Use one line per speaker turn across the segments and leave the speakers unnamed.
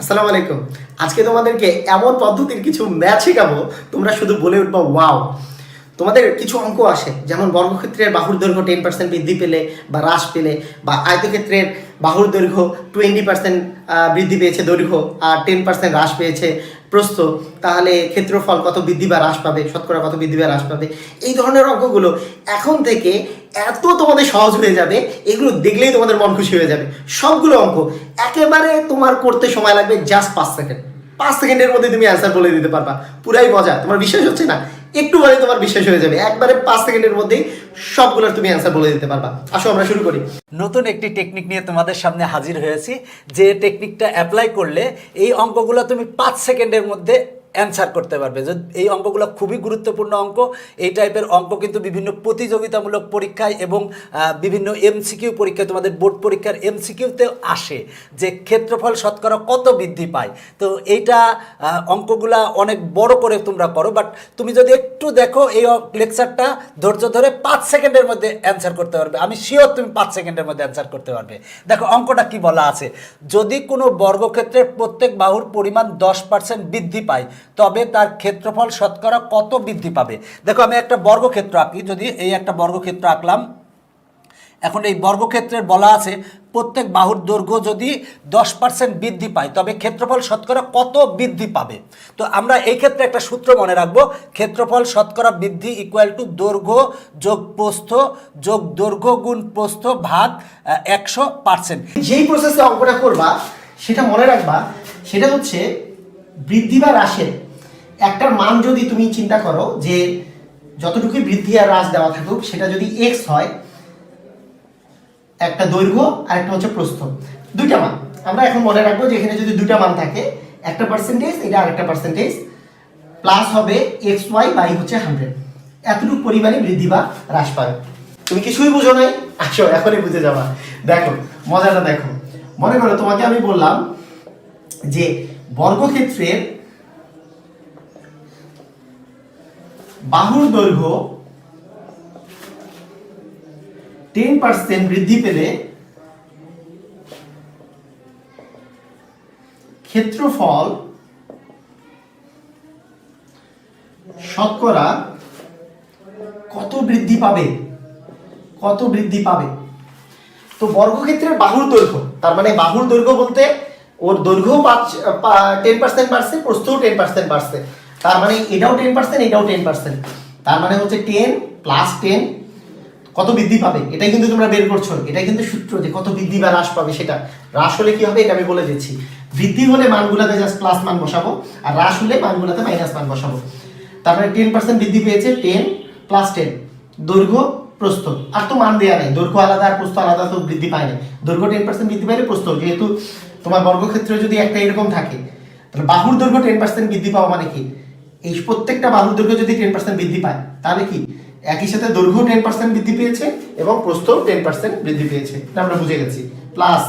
আসসালামু আলাইকুম। আজকে তোমাদেরকে এমন পদ্ধতির কিছু ম্যাথ শেখাবো, তোমরা শুধু বলে উঠবা ওয়াও। তোমাদের কিছু অঙ্ক আসে, যেমন বর্গক্ষেত্রের বাহুর দৈর্ঘ্য 10% বৃদ্ধি পেলে বা হ্রাস পেলে, বা আয়তক্ষেত্রের বাহুর দৈর্ঘ্য 20% বৃদ্ধি পেয়েছে দৈর্ঘ্য আর 10% হ্রাস পেয়েছে প্রস্থ, তাহলে ক্ষেত্রফল কত বৃদ্ধি বা হ্রাস পাবে, শতকরা কত বৃদ্ধি বা হ্রাস পাবে। এই ধরনের অঙ্কগুলো এখন থেকে এত তোমাদের সহজ হয়ে যাবে, এগুলো দেখলেই তোমাদের মন খুশি হয়ে যাবে। সবগুলো অঙ্ক একেবারে তোমার করতে সময় লাগবে জাস্ট 5 সেকেন্ড। 5 সেকেন্ডের মধ্যে তুমি অ্যান্সার বলে দিতে পারবা। পুরাই মজা। তোমার বিশ্বাস হচ্ছে না? একটু বলে তোমার বিশ্বাস হয়ে যাবে, একবারে 5 সেকেন্ডের মধ্যেই সবগুলোর তুমি অ্যান্সার বলে দিতে পারবা। আসো আমরা শুরু করি।
নতুন একটি টেকনিক নিয়ে তোমাদের সামনে হাজির হয়েছি, যে টেকনিকটা অ্যাপ্লাই করলে এই অঙ্কগুলো তুমি 5 সেকেন্ডের মধ্যে অ্যান্সার করতে পারবে। এই অঙ্কগুলো খুবই গুরুত্বপূর্ণ অঙ্ক। এই টাইপের অঙ্ক কিন্তু বিভিন্ন প্রতিযোগিতামূলক পরীক্ষায় এবং বিভিন্ন এমসিকিউ পরীক্ষায়, তোমাদের বোর্ড পরীক্ষার এমসিকিউতেও আসে যে ক্ষেত্রফল শতকরা কত বৃদ্ধি পায়। তো এইটা অঙ্কগুলা অনেক বড় করে তোমরা করো, বাট তুমি যদি একটু দেখো এই লেকচারটা ধৈর্য ধরে 5 সেকেন্ডের মধ্যে অ্যান্সার করতে পারবে। আমি শিওর তুমি 5 সেকেন্ডের মধ্যে অ্যান্সার করতে পারবে। দেখো অঙ্কটা কি বলা আছে, যদি কোনো বর্গক্ষেত্রের প্রত্যেক বাহুর পরিমাণ 10% বৃদ্ধি পায়, তবে তার ক্ষেত্রফল শতকরা কত বৃদ্ধি পাবে। দেখো আমি একটা বর্গক্ষেত্র আঁকি, যদি এই একটা বর্গক্ষেত্র আঁকলাম। এখন এই বর্গক্ষেত্রের বলা আছে প্রত্যেক বাহুর দৈর্ঘ্য যদি 10% বৃদ্ধি পায়, তবে ক্ষেত্রফল শতকরা কত বৃদ্ধি পাবে। তো আমরা এই ক্ষেত্রে একটা সূত্র মনে রাখবো, ক্ষেত্রফল শতকরা বৃদ্ধি ইকুয়াল টু দৈর্ঘ্য যোগ প্রস্থ যোগ দৈর্ঘ্য গুণ প্রস্থ ভাগ 100%।
যেই প্রসেসে অঙ্কটা করবা সেটা মনে রাখবা, সেটা হচ্ছে বৃদ্ধি বা হ্রাসের একটার মান যদি তুমি চিন্তা করো যে যতটুকু বৃদ্ধি আর হ্রাস দেওয়া থাকুক, সেটা যদি এক্স হয়, একটা দৈর্ঘ্য আর একটা হচ্ছে প্রস্থ, দুইটা মান। আমরা এখন মনে রাখবো যে এখানে যদি দুইটা মান থাকে, একটা পার্সেন্টেজ এটা আরেকটা পার্সেন্টেজ, প্লাস হবে এক্স ওয়াই বাই হচ্ছে 100, এতটুকু পরিমাণে বৃদ্ধি বা হ্রাস পাবে। তুমি কিছুই বুঝো নাই, আসো এখনই বুঝে যাবা। দেখো মজাটা দেখো। মনে করো তোমাকে আমি বললাম যে বর্গক্ষেত্রের বাহুর দৈর্ঘ্য 10% বৃদ্ধি পেলে ক্ষেত্রফল শতকরা কত বৃদ্ধি পাবে, কত বৃদ্ধি পাবে। তো বর্গক্ষেত্রের বাহুর দৈর্ঘ্য, তার মানে বাহুর দৈর্ঘ্য বলতে ওর দৈর্ঘ্য 10% বাড়ছে, প্রস্থও 10% বাড়ছে, তার মানে এটাও 10% এটাও 10%, তার মানে হচ্ছে 10 প্লাস 10 কত বৃদ্ধি পাবে। এটাই কিন্তু তোমরা বের করছো, এটাই কিন্তু সূত্র যে কত বৃদ্ধি বা হ্রাস পাবে। সেটা হ্রাস হলে কি হবে এটা আমি বলে দিচ্ছি। বৃদ্ধি হলে মানগুলোতে জাস্ট প্লাস মান বসাবো, আর হ্রাস হলে মানগুলোতে মাইনাস মান বসাবো। তার মানে 10% বৃদ্ধি পেয়েছে, 10 প্লাস 10 দৈর্ঘ্য প্রস্থ, আর তো মান দেওয়া নাই, দৈর্ঘ্য আলাদা আর প্রস্থ আলাদা, তো বৃদ্ধি পায় না। দৈর্ঘ্য 10% বৃদ্ধি পাইলে প্রস্থ, যেহেতু তোমার বর্গক্ষেত্রে যদি একটা এরকম থাকে, তাহলে বাহুর দৈর্ঘ্য 10% বৃদ্ধি পাওয়া মানে কি, এই প্রত্যেকটা বাহুর দৈর্ঘ্য যদি 10% বৃদ্ধি পায়, তাহলে কি একই সাথে দৈর্ঘ্য 10% বৃদ্ধি পেয়েছে এবং প্রস্থ 10% বৃদ্ধি পেয়েছে। এটা আমরা বুঝে গেছি। প্লাস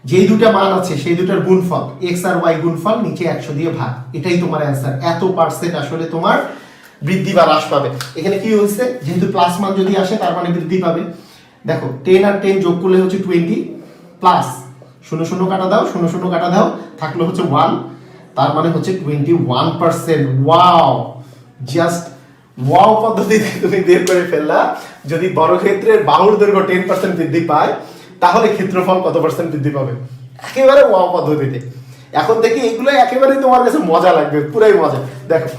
যেই দুটা মান আছে সেই দুটার গুণফল, এক্স আর ওয়াই গুণফল, নিচে 100 দিয়ে ভাগ, এটাই তোমার অ্যান্সার। এত পার্সেন্ট আসলে তোমার বৃদ্ধি বা হ্রাস পাবে। এখানে কি হয়েছে, যেহেতু প্লাস মান যদি আসে তার মানে বৃদ্ধি পাবে। দেখো 10 আর 10 যোগ করলে হচ্ছে 20, প্লাস 0 0 কাটা দাও, 0 0 কাটা দাও, থাকলো হচ্ছে 1, তার মানে হচ্ছে 21%। ওয়াও, জাস্ট ওয়াও পদ্ধতিতে তুমি বের করে ফেললা। যদি বর্গক্ষেত্রের বাহুর দৈর্ঘ্য 10% বৃদ্ধি পায়, তাহলে ক্ষেত্রফল কত পার্সেন্ট বৃদ্ধি পাবে। একেবারে ওয়াও পদ্ধতিতে। এখন থেকে এগুলো একেবারে তোমার কাছে মজা লাগবে, পুরাই মজা। দেখো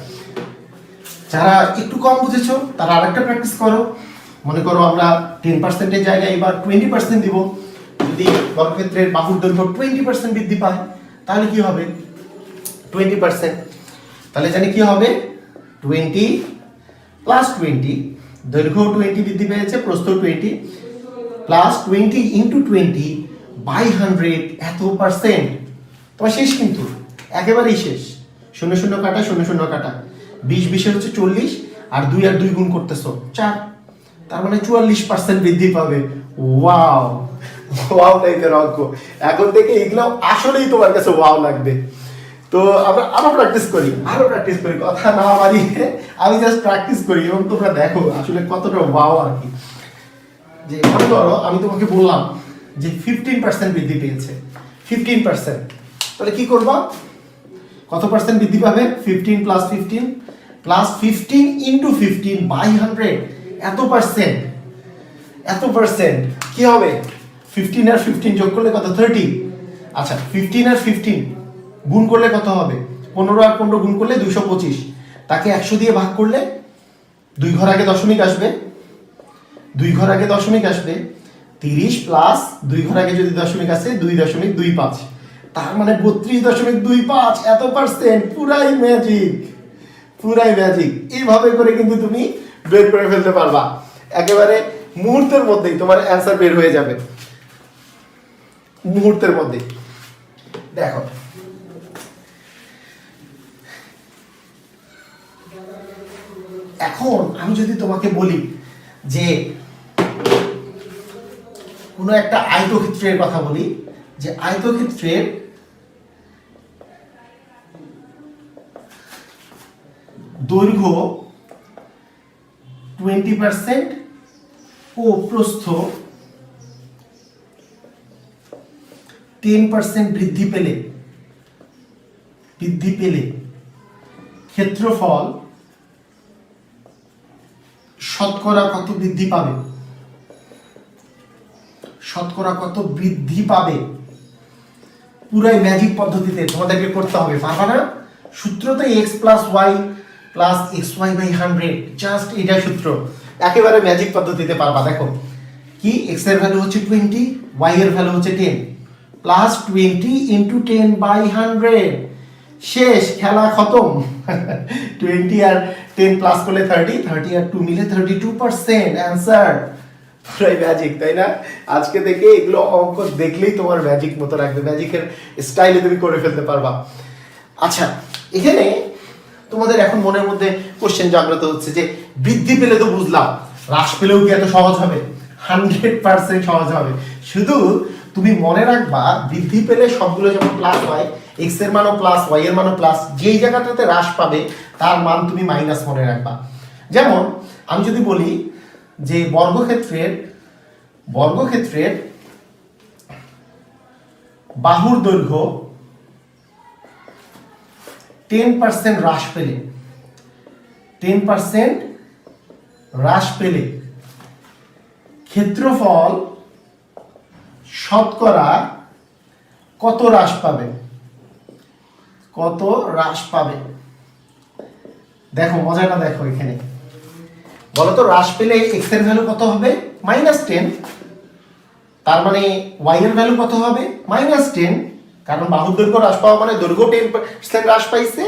যারা একটু কম বুঝেছো তারা আরেকটা প্র্যাকটিস করো। মনে করো আমরা 10%-এর জায়গায় এবার 20% দিব। যদি বর্গক্ষেত্রের বাহুর দৈর্ঘ্য 20% বৃদ্ধি পায়, তাহলে কি হবে 20%, তাহলে জানি কি হবে 20 প্লাস 20, দৈর্ঘ্য 20 বৃদ্ধি পেয়েছে, প্রস্থ 20, প্লাস 20 ইন্টু 20 বাই 100, এত পার্সেন্ট। তোমার শেষ, কিন্তু একেবারেই শেষ। 0 0 কাটা, 0 0 কাটা, 20 20 হচ্ছে 40, আর 2 আর 2 গুণ করতেছো 4, তার মানে 44% বৃদ্ধি পাবে। ওয়াও, ওয়াও টাইপের অঙ্ক। এখন থেকে এগুলো আসলেই তোমার কাছে ওয়াও লাগবে। তো আমরা আরো প্র্যাকটিস করি, কথা না বাড়িয়ে আমি জাস্ট প্র্যাকটিস করি এবং তোমরা দেখো আসলে কতটা ওয়াও আর কি। যে মনে করো আমি তোমাকে বললাম যে 15% বৃদ্ধি পেয়েছে, 15%, তাহলে কি করবা, কত পার্সেন্ট বৃদ্ধি পাবে, 15 প্লাস 15 প্লাস 15 ইন্টু 15 বাই 100, এত পার্সেন্ট কি হবে, 15 আর 15 যোগ করলে কত, 30। আচ্ছা 15 আর 15 গুণ করলে কত হবে, 15 আর 15 গুণ করলে 225, তাকে 100 দিয়ে ভাগ করলে 2 ঘর আগে দশমিক আসবে, 30 প্লাস 2 ঘর আগে যদি দশমিক আসে 2.25, তার মানে 32.25, এত পার্সেন্ট। পুরাই ম্যাজিক। এইভাবে করে কিন্তু তুমি বের করে ফেলতে পারবা, একেবারে মুহূর্তের মধ্যেই তোমার অ্যান্সার বের হয়ে যাবে, মুহূর্তের মধ্যেই। দেখো এখন আমি যদি তোমাকে বলি যে কোনো একটা আয়তক্ষেত্রের কথা বলি, যে আয়তক্ষেত্রের দৈর্ঘ্য 20% ও প্রস্থ 10% বৃদ্ধি পেলে ক্ষেত্রফল শতকরা কত বৃদ্ধি পাবে, পুরাই ম্যাজিক পদ্ধতিতে তোমাদেরকে করতে হবে, পারবা না? সূত্র তো x plus y plus xy by 100, just এটা সূত্র, একেবারে ম্যাজিক পদ্ধতিতে পারবা। দেখো কি, x এর ভ্যালু হচ্ছে 20, y এর ভ্যালু হচ্ছে 10, প্লাস 20 ইন্টু 10 বাই 100, শেষ, খেলা খতম। 20 আর 10 প্লাস করলে 30 আর 2 মিলে 32%, অ্যান্সার। পুরাই ম্যাজিক, তাই না? আজকে থেকে এগুলো অঙ্ক দেখলেই তোমার ম্যাজিক মতো লাগবে, ম্যাজিকের স্টাইলে তুমি করে ফেলতে পারবা। আচ্ছা, এখানে তোমাদের এখন মনের মধ্যে কোশ্চেন জাগ্রত হচ্ছে যে বৃদ্ধি পেলে তো বুঝলাম, হ্রাস পেলেও কি এত সহজ হবে? 100% সহজ হবে। শুধু তুমি মনে রাখবা, বৃদ্ধি পেলে সবগুলো যেমন প্লাস হয়, এক্স এর মানও প্লাস, ওয়াই এর মানও প্লাস, যেই জায়গাটাতে হ্রাস পাবে তার মান তুমি মাইনাস মনে রাখবা। যেমন আমি যদি বলি যে বর্গক্ষেত্রের বাহুর দৈর্ঘ্য 10% হ্রাস পেলে ক্ষেত্রফল শতকরা কত হ্রাস পাবে? দেখো মজাটা দেখো, এখানে বলতো হ্রাস পেলে x এর ভ্যালু কত হবে, -10, তার মানে y এর ভ্যালু কত হবে, -10, কারণ বাহুর দৈর্ঘ্য হ্রাস পাওয়া মানে দৈর্ঘ্য 10% হ্রাস পাইছে,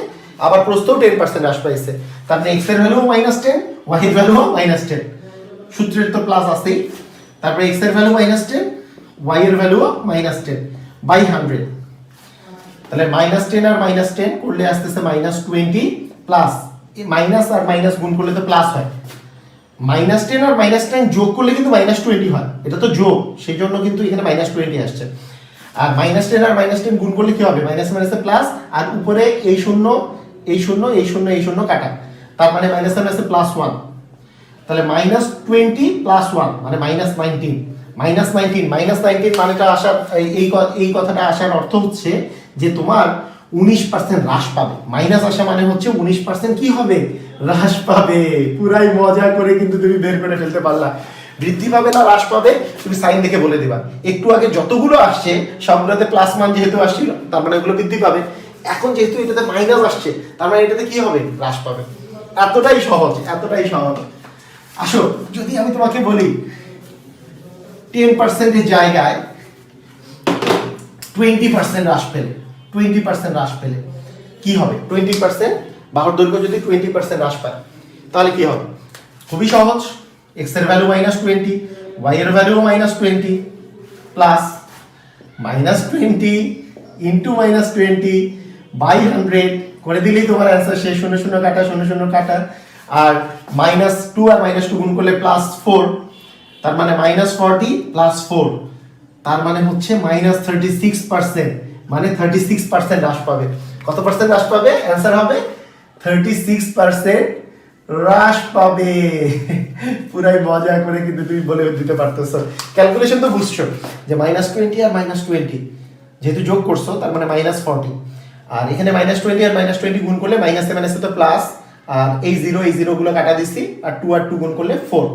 আবার প্রস্থও 10% হ্রাস পাইছে, তার মানে x এর ভ্যালু -10, y এর ভ্যালু -10, সূত্রের তো প্লাস আছেই, তারপরে x এর ভ্যালু -10, y এর ভ্যালু -10 বাই 100, তাহলে -10 আর -10 করলে আসতেছে -20, প্লাস মাইনাস আর মাইনাস গুণ করলে তো প্লাস হয়, -10 আর -10 যোগ করলে কিন্তু -20 হয়, এটা তো যোগ, সেই জন্য কিন্তু এখানে -20 আসছে। আর -10 আর -10 গুণ করলে কি হবে, মাইনাস মাইনাসে প্লাস, আর উপরে এই শূন্য কাটা, তার মানে মাইনাস মাইনাসে +1, তাহলে -20 + 1 মানে -19, মানেটা আসার এই কথাটা আসার অর্থ হচ্ছে যে তোমার 19% হ্রাস পাবে, মাইনাস আসা মানে হচ্ছে 19% কি হবে, হ্রাস পাবে। পুরাই মজা করে কিন্তু তুমি বের করে ফেলতে পারলা, বৃদ্ধি পাবে না হ্রাস পাবে তুমি সাইন দেখে বলে দিবা। একটু আগে যতগুলো আসছে সবগুলোতে প্লাস মান যেহেতু আসছিল, তার মানে ওগুলো বৃদ্ধি পাবে, এখন যেহেতু এটাতে মাইনাস আসছে তার মানে এটাতে কি হবে, হ্রাস পাবে। এতটাই সহজ। আসো, যদি আমি তোমাকে বলি 10% এর জায়গায় 20% হ্রাস পেলে কি হবে, 20% বাহুর দৈর্ঘ্য যদি 20% হ্রাস পায় তাহলে কি হবে, খুবই সহজ, x এর ভ্যালু -20, y এর ভ্যালু -20, প্লাস -20 ইন্টু -20 বাই 100 করে দিলেই তোমার অ্যান্সার শেষ, 0 0 কাটা 0 0 কাটা, আর -2 আর -2 গুণ করলে +4, তার মানে -40 + 4, তার মানে হচ্ছে -36%, মানে 36% হ্রাস পাবে। কত পার্সেন্ট হ্রাস পাবে, অ্যান্সার হবে 36% হ্রাস পাবে। পুরাই মজা করে কিন্তু তুমি বলে দিতে পারতেছো, ক্যালকুলেশন তো বুঝছো যে -20 আর -20 যেহেতু যোগ করছো তার মানে -40, আর এখানে -20 আর -20 গুণ করলে মাইনাসে মাইনাসে তো প্লাস, আর এই জিরো গুলো কাটা দিছি, আর 2 আর 2 গুণ করলে 4,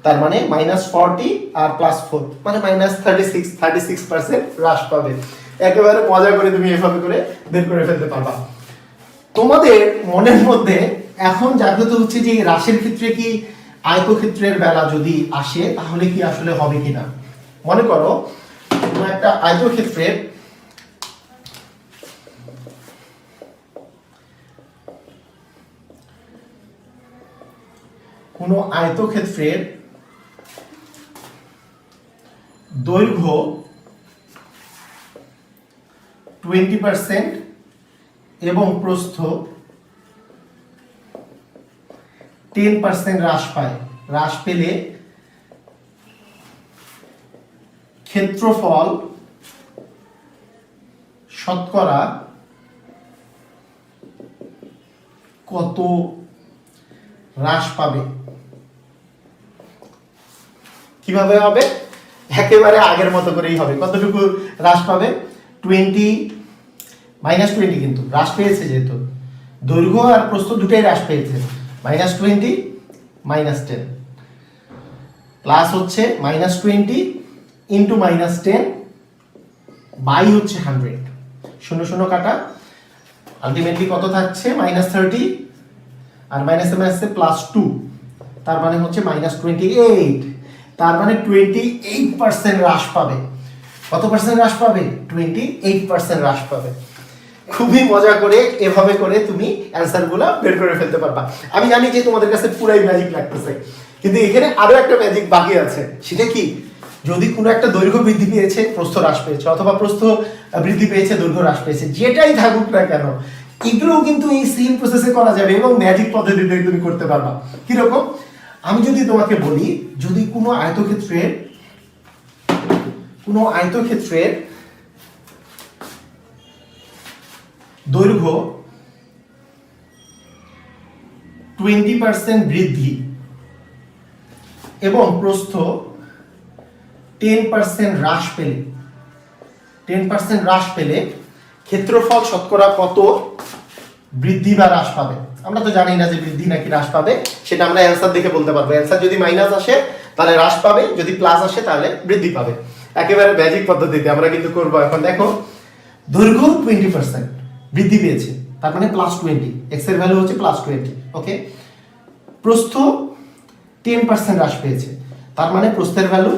তার মানে -40 আর +4 মানে -36% হ্রাস পাবে। একেবারে মজা করে তুমি এভাবে করে বের করে ফেলতে পারবা। তোমাদের মনের মধ্যে এখন জাগ্রত হচ্ছে যে এই হ্রাসের ক্ষেত্রে কি আয়তক্ষেত্রের বেলা যদি আসে তাহলে কি আসলে হবে কিনা। মনে করো কোনো একটা আয়তক্ষেত্রের দৈর্ঘ্য 20% এবং প্রস্থ 10% হ্রাস পায়। হ্রাস পেলে ক্ষেত্রফল শতকরা কত হ্রাস পাবে। কিভাবে হবে? একেবারে আগের মতো করেই হবে। কতটুকু হ্রাস পাবে? 20 -20 কিন্তু হ্রাস পেয়েছে, যেহেতু দৈর্ঘ্য আর প্রস্থ দুটাই হ্রাস পেয়েছে। -20 -10 প্লাস হচ্ছে -20 ইন্টু -10 বাই হচ্ছে 100, 0 কাটা, আলটিমেটলি কত থাকছে? -30 আর মাইনাসে মাইনাসে +2, তার মানে হচ্ছে -28, তার মানে 28% হ্রাস পাবে। কত পার্সেন্ট হ্রাস পাবে? 28% হ্রাস পাবে। খুবই মজা করে এভাবে করে তুমি অ্যান্সারগুলো বের করে ফেলতে পারবা। আমি জানি যে তোমাদের কাছে পুরাই ম্যাজিক লাগতেছে, কিন্তু এখানে আরো একটা ম্যাজিক বাকি আছে। সেটা কি? যদি কোনো একটা দৈর্ঘ্য বৃদ্ধি পেয়েছে, প্রস্থ হ্রাস পেয়েছে, অথবা প্রস্থ বৃদ্ধি পেয়েছে, দৈর্ঘ্য হ্রাস পেয়েছে, যেটাই থাকুক না কেন, এগুলোও কিন্তু এই সেম প্রসেসে করা যাবে এবং ম্যাজিক পদ্ধতিতে তুমি করতে পারবা। কিরকম? আমি যদি তোমাকে বলি, যদি কোনো আয়তক্ষেত্রের দৈর্ঘ্য 20% বৃদ্ধি এবং প্রস্থ 10% হ্রাস পেলে ক্ষেত্রফল শতকরা কত বৃদ্ধি বা হ্রাস পাবে। আমরা তো জানি না যে বৃদ্ধি নাকি হ্রাস পাবে, সেটা আমরা অ্যান্সার দেখে বলতে পারবো। অ্যান্সার যদি মাইনাস আসে তাহলে হ্রাস পাবে, যদি প্লাস আসে তাহলে বৃদ্ধি পাবে। একেবারে ম্যাজিক পদ্ধতিতে আমরা কিন্তু করবো। এখন দেখো, দৈর্ঘ্য 20% বৃদ্ধি পেয়েছে, তার মানে +20, এক্স এর ভ্যালু হচ্ছে +20, ওকে। প্রস্থ 10% হ্রাস পেয়েছে, তার মানে প্রস্থের ভ্যালু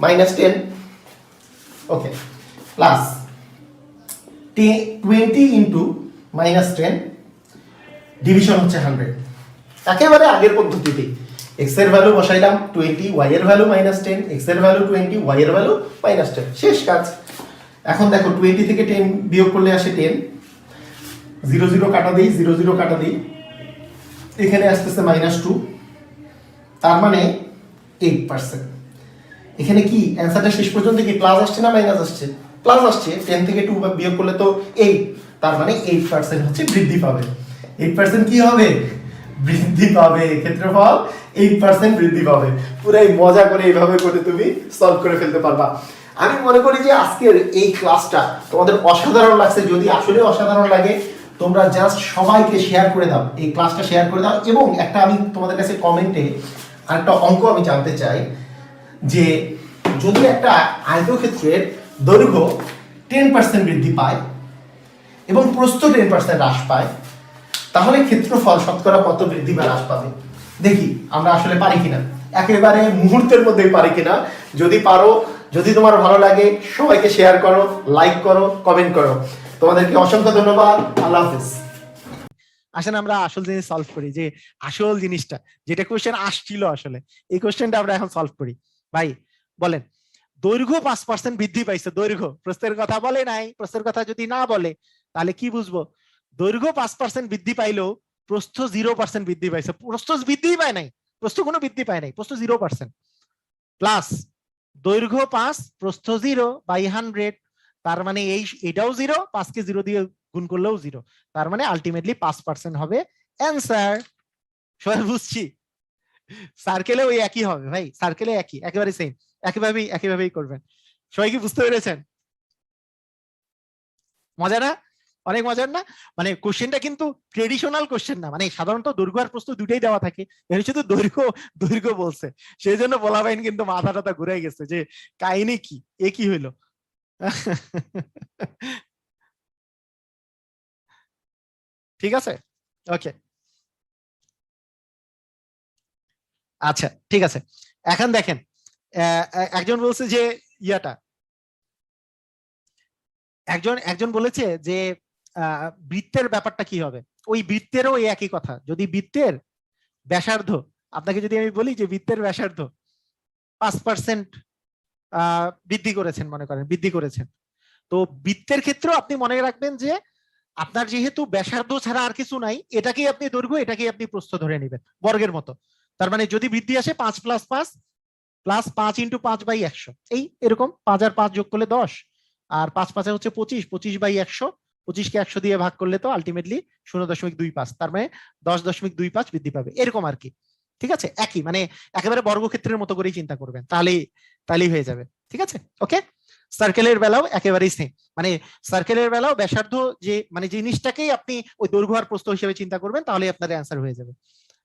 -10, ওকে, প্লাস 20 ইন্টু -10 ডিভিশন হচ্ছে 100। একেবারে আগের পদ্ধতিতে এক্স এর ভ্যালু বসাইলাম 20, ওয়াই এর ভ্যালু -10, এক্স এর ভ্যালু 20, ওয়াই এর ভ্যালু -10, শেষ কাজ। এখন দেখো 20 থেকে 10 বিয়োগ করলে আসে 10, 0 কাটা দিই, 0 কাটা দিই, এখানে আসতেছে -2, তার মানে 8%। এখানে কি অ্যান্সারটা শেষ পর্যন্ত কি প্লাস আসছে না মাইনাস আসছে? প্লাস আসছে। 10 থেকে 2 বিয়োগ করলে তো 8, তার মানে 8% হচ্ছে বৃদ্ধি পাবে। 8% কি হবে? বৃদ্ধি পাবে। ক্ষেত্রফল 8% বৃদ্ধি পাবে। পুরাই মজা করে এইভাবে করে তুমি সলভ করে ফেলতে পারবা। আমি মনে করি যে আজকের এই ক্লাসটা তোমাদের অসাধারণ লাগছে। যদি আসলে অসাধারণ লাগে, তোমরা জাস্ট সবাইকে শেয়ার করে দাও, এই ক্লাসটা শেয়ার করে দাও। এবং একটা আমি তোমাদের কাছে কমেন্টে আরেকটা অঙ্ক আমি জানতে চাই, যে যদি একটা আয়তক্ষেত্রের দৈর্ঘ্য 10% বৃদ্ধি পায় এবং প্রস্থ 10% হ্রাস পায়, তাহলে ক্ষেত্রফল শতকরা কত বৃদ্ধি বা হ্রাস পাবে। দেখি আমরা আসলে পারি কিনা, একেবারে মুহূর্তের মধ্যেই পারি কিনা। যদি পারো, যদি তোমার ভালো লাগে, সবাইকে শেয়ার করো, লাইক করো, কমেন্ট করো। তোমাদেরকে অসংখ্য ধন্যবাদ। আল্লাহ হাফেজ।
আসেন আমরা আসল জিনিস সলভ করি, যে আসল জিনিসটা যেটা কোশ্চেন আসছিল, আসলে এই কোশ্চেনটা আমরা এখন সলভ করি। ভাই বলেন, দৈর্ঘ্য 5% বৃদ্ধি পাইছে, দৈর্ঘ্য, প্রস্থের কথা বলে নাই। প্রস্থের কথা যদি না বলে তাহলে কি বুঝবো? দৈর্ঘ্য 5% বৃদ্ধি পাইলেও প্রস্থ 0% বৃদ্ধি পাইছে। প্রস্থ বৃদ্ধিই পায় নাই, প্রস্থ কোনো বৃদ্ধি পায় নাই, প্রস্থ 0%। প্লাস দৈর্ঘ্য 5, প্রস্থ 0 বাই 100, তার মানে এটাও 0, 5 কে 0 দিয়ে গুণ করলেও 0, তার মানে আলটিমেটলি 5% হবে অ্যান্সার। সবাই বুঝছি? সার্কেলে ওই একই হবে ভাই, সার্কেলে একই, একেবারে সেম, একইভাবেই করবেন। সবাই কি বুঝতে পেরেছেন? মজা না? অনেক মজার না? মানে কোশ্চেনটা কিন্তু ট্রেডিশনাল কোশ্চেন না, মানে সাধারণত দৈর্ঘ্য আর প্রস্থ দুটাই দেওয়া থাকে, এর শুধু দৈর্ঘ্য দৈর্ঘ্য বলছে, সেই জন্য বলাবাইন কিন্তু মাথা টাথা ঘুরে গেছে যে কাহিনী কি, এ কি হইলো। ঠিক আছে, ওকে, আচ্ছা ঠিক আছে। এখন দেখেন, একজন বলছে যে ইয়াটা, একজন একজন বলেছে যে বৃত্তের ব্যাপারটা কি হবে। ওই বৃত্তেরও এই একই কথা, যদি বৃত্তের ব্যাসার্ধ, আপনাকে যদি আমি বলি যে বৃত্তের ব্যাসার্ধ 5% বৃদ্ধি করেছেন, মনে করেন বৃদ্ধি করেছেন, তো বৃত্তের ক্ষেত্রেও আপনি মনে রাখবেন যে আপনার যেহেতু ব্যাসার্ধ ছাড়া আর কিছু নাই, এটাকেই আপনি দৈর্ঘ্য, এটাকেই আপনি প্রস্থ ধরে নেবেন বর্গের মতো। তার মানে যদি বৃদ্ধি আসে 5+5 +5 × 5/100, এই এরকম 5 আর 5 যোগ করলে 10, আর 5×5 হচ্ছে 25, 25/100, 25কে 100 দিয়ে ভাগ করলে তো আলটিমেটলি 0.25, তার মানে 10.25 বৃদ্ধি পাবে, এরকম আর কি। ঠিক আছে, একই, মানে একেবারে বর্গক্ষেত্রের মতো করেই চিন্তা করবেন, তাহলেই হয়ে যাবে। ঠিক আছে, ওকে। সার্কেলের বেলাও একেবারেই সেম, মানে সার্কেলের বেলাও ব্যাসার্ধ যে মানে জিনিসটাকেই আপনি ওই দৈর্ঘ্য আর প্রস্থ হিসেবে চিন্তা করবেন, তাহলে আপনার অ্যান্সার হয়ে যাবে।